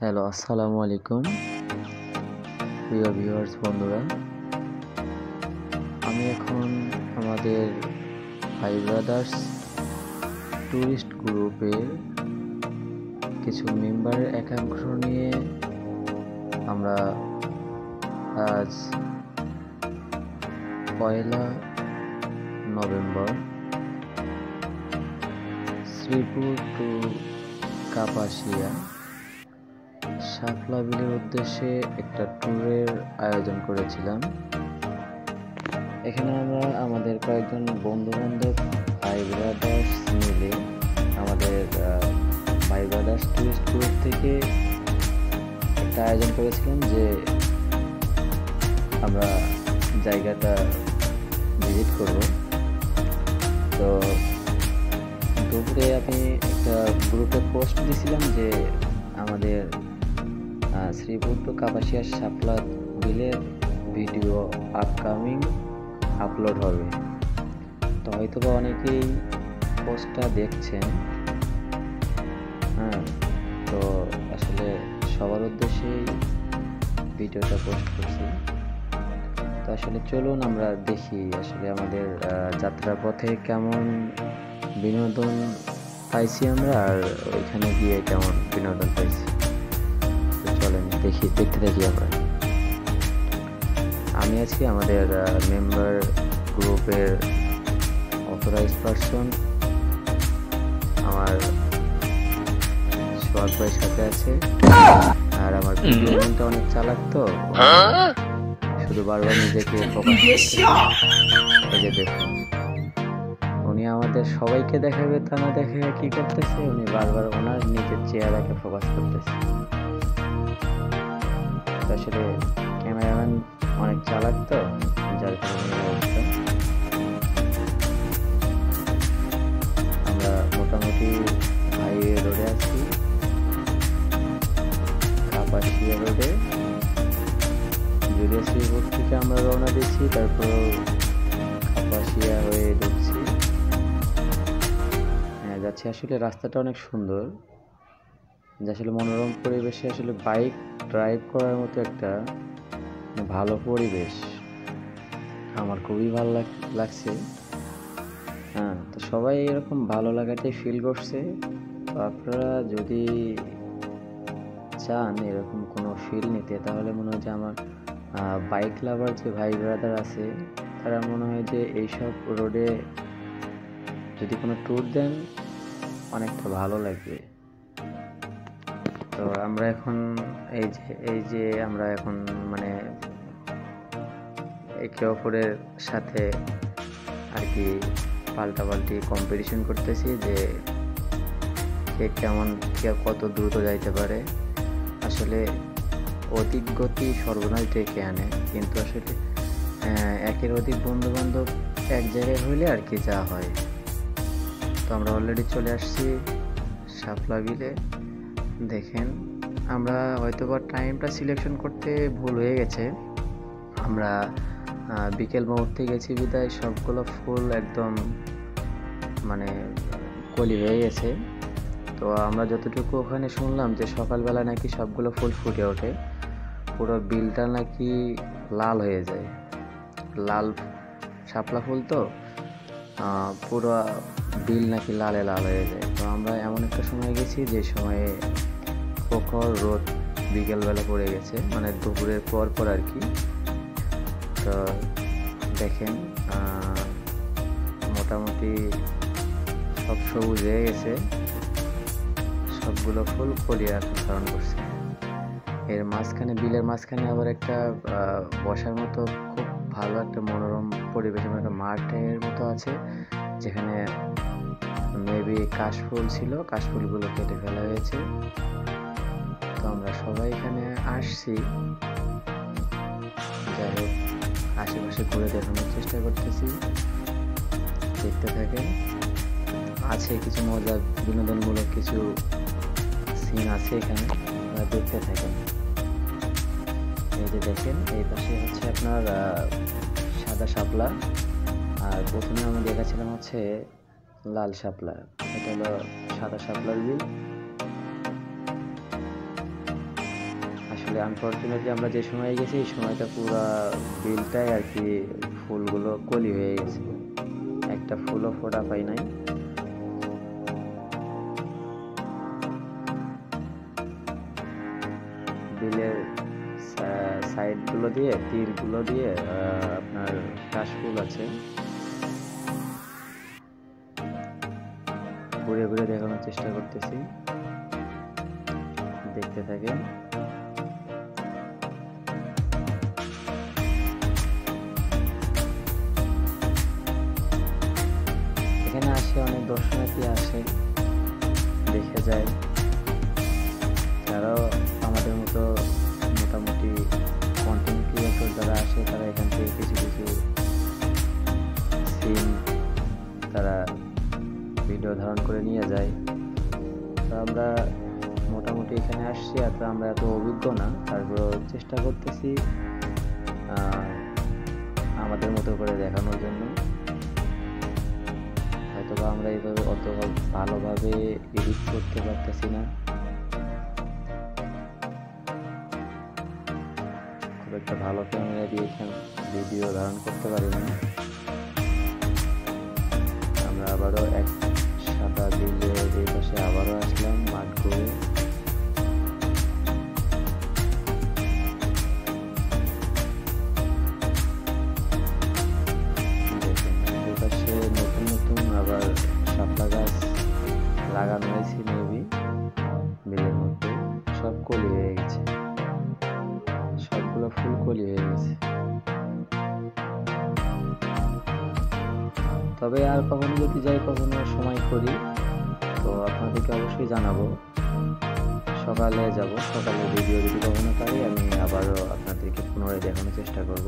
Hello, আসসালামু আলাইকুম প্রিয় ভিউয়ার্স বন্ধুরা। আমি এখন আমাদের ভাই ব্রাদার্স ট্যুরিস্ট গ্রুপের কিছু মেম্বারের একাংশ নিয়ে আমরা আজ 1 নভেম্বর শ্রীপুর টু কাপাসিয়া শাপলা বিলের উদ্দেশ্যে একটা ট্যুরের আয়োজন করেছিলাম। এখানে আমরা আমাদের কয়েকজন বন্ধু বান্ধব ভাই ব্রাদার্স মিলে আমাদের ভাই ব্রাদার্স টুরিস্ট গ্রুপ থেকে একটা আয়োজন করেছিলাম যে আমরা জায়গাটা ভিজিট করব। তো দুপুরে আমি একটা গ্রুপে পোস্ট দিয়েছিলাম যে আমাদের শ্রীপুর টু কাপাসিয়া শাপলা বিলের ভিডিও আপকামিং আপলোড হবে। তো হয়তো বা অনেকেই পোস্টটা দেখছেন। তো আসলে সবার উদ্দেশ্যেই ভিডিওটা পোস্ট করছি। তো আসলে চলুন আমরা দেখি আসলে আমাদের যাত্রার পথে কেমন বিনোদন পাইছি আমরা, আর ওইখানে গিয়ে কেমন বিনোদন পাইছি। তো চলেন দেখতে থাকি আমরা। আমি আছি আমাদের মেম্বার গ্রুপের অথরাইজ পারসন, আমার সোহাগ ভাই সাথে আছে। আর আমার ভিডিওটা অনেক চালাক, তো শুধু বারবার নিজেকে দেখুন, উনি আমাদের সবাইকে দেখাবে তা না দেখে কি করতেছে, উনি বারবার ওনার নিজের চেহারাকে ফোকাস করতেছে। আসলে ক্যামেরাম্যান অনেক চালাক, তো যার কারণে অবস্থা। আমরা মোটামুটি হাইওয়ে রোডে আছি, কাপাসিয়া রোডে। যদিও শ্রীপুর থেকে আমরা রওনা দিচ্ছি, তারপর কাপাসিয়া হয়ে ঢুকছি, যাচ্ছি। আসলে রাস্তাটা অনেক সুন্দর, যে আসলে মনোরম পরিবেশে আসলে বাইক ড্রাইভ করার মতো একটা ভালো পরিবেশ। আমার খুবই ভালো লাগছে। তো সবাই এরকম ভালো লাগাটাই ফিল করছে। তো আপনারা যদি চান এরকম কোনো ফিল নিতে, তাহলে মনে হয় যে আমার বাইক লাভার যে ভাই ব্রাদার আছে, তারা মনে হয় যে এইসব রোডে যদি কোনো ট্যুর দেন অনেকটা ভালো লাগবে। তো আমরা এখন এই যে আমরা এখন মানে একে অপরের সাথে আর কি পাল্টাপাল্টি কম্পিটিশন করতেছি যে কে কত দ্রুত যাইতে পারে। আসলে অধিক গতি সর্বনাশ ডেকে আনে, কিন্তু আসলে একের অধিক বন্ধু বান্ধব এক জায়গায় হইলে আর কি যা হয়। তো আমরা অলরেডি চলে আসছি শাপলা বিলে। দেখেন, আমরা হয়তোবা টাইমটা সিলেকশন করতে ভুল হয়ে গেছে। আমরা বিকেল মুহূর্তে গেছি বিদায় সবগুলো ফুল একদম মানে কলি হয়ে গেছে। তো আমরা যতটুকু ওখানে শুনলাম যে সকালবেলা নাকি সবগুলো ফুল ফুটে ওঠে, পুরো বিলটা নাকি লাল হয়ে যায়। লাল শাপলা ফুল, তো পুরো বিল নাকি লালে লাল হয়ে যায়। তো আমরা এমন একটা সময় গেছি যে সময়ে প্রখর রোদ বিকেলবেলা পড়ে গেছে, মানে দুপুরের পর আর কি। তো দেখেন মোটামুটি সব সবুজ হয়ে গেছে, সবগুলো ফুল কলি রাখা ধারণ করছে। এর মাঝখানে, বিলের মাঝখানে আবার একটা বসার মতো খুব ভালো একটা মনোরম পরিবেশ, একটা মাঠের মতো আছে, যেখানে মেবি কাশফুল ছিল, কাশফুলগুলো কেটে ফেলা হয়েছে। তো আমরা সবাই এখানে আসছি, যাই হোক আশেপাশে ঘুরে দেখানোর চেষ্টা করতেছি। দেখতে থাকেন, আছে কিছু মজার বিনোদনমূলক কিছু সিন আছে এখানে, দেখতে থাকেন। এই যে দেখেন, এই পাশে হচ্ছে আপনার সাদা শাপলা, আর প্রথমে আমি দেখাচ্ছিলাম হচ্ছে লাল শাপলা। এটা হলো সাদা শাপলার বিল। আসলে আনফরচুনেটলি আমরা যে সময় গেছি এই সময়টা পুরো বিলটাই আর কি ফুলগুলো কলি হয়ে গেছে, একটা ফুলও ফোটা পাই নাই। বিলের সাইডগুলো দিয়ে তীরগুলো দিয়ে আপনার কাশফুল আছে, ঘুরে ঘুরে দেখানোর চেষ্টা করতেছি, দেখতে থাকেন। এখানে আসে অনেক দর্শনার্থী আসে, দেখে যায়। যারাও আমাদের মতো মোটামুটি কন্টেন্ট ক্রিয়েটর যারা আসে তারা এখান থেকে কিছু কিছু সিন তারা ভিডিও ধারণ করে নিয়ে যায়। তো আমরা মোটামুটি এখানে আসছি, আর আমরা এত অভিজ্ঞ না, তারপর চেষ্টা করতেছি আমাদের মতো করে দেখানোর জন্য। হয়তোবা আমরা এইভাবে অত ভালোভাবে এডিট করতে পারতেছি না, খুব একটা ভালো ক্যামেরা দিয়ে ভিডিও ধারণ করতে পারি না। আমরা আবারও এক সাদা বিলের এই পাশে আবারও আসলাম মাঠ ঘুরে। এই পাশে নতুন নতুন আবার শাপলা গাছ লাগানো হয়েছে, মেবি বিলের মধ্যে সব কলি হয়ে গেছে, সবগুলো ফুল কলি হয়ে গেছে। তবে আর কখনো যদি যাই, কখনো সময় করি তো আপনাদেরকে অবশ্যই জানাবো। সকালে যাব, সকালে ভিডিও যদি কখনো পারি আমি আবারও আপনাদেরকে পুনরায় দেখানোর চেষ্টা করব।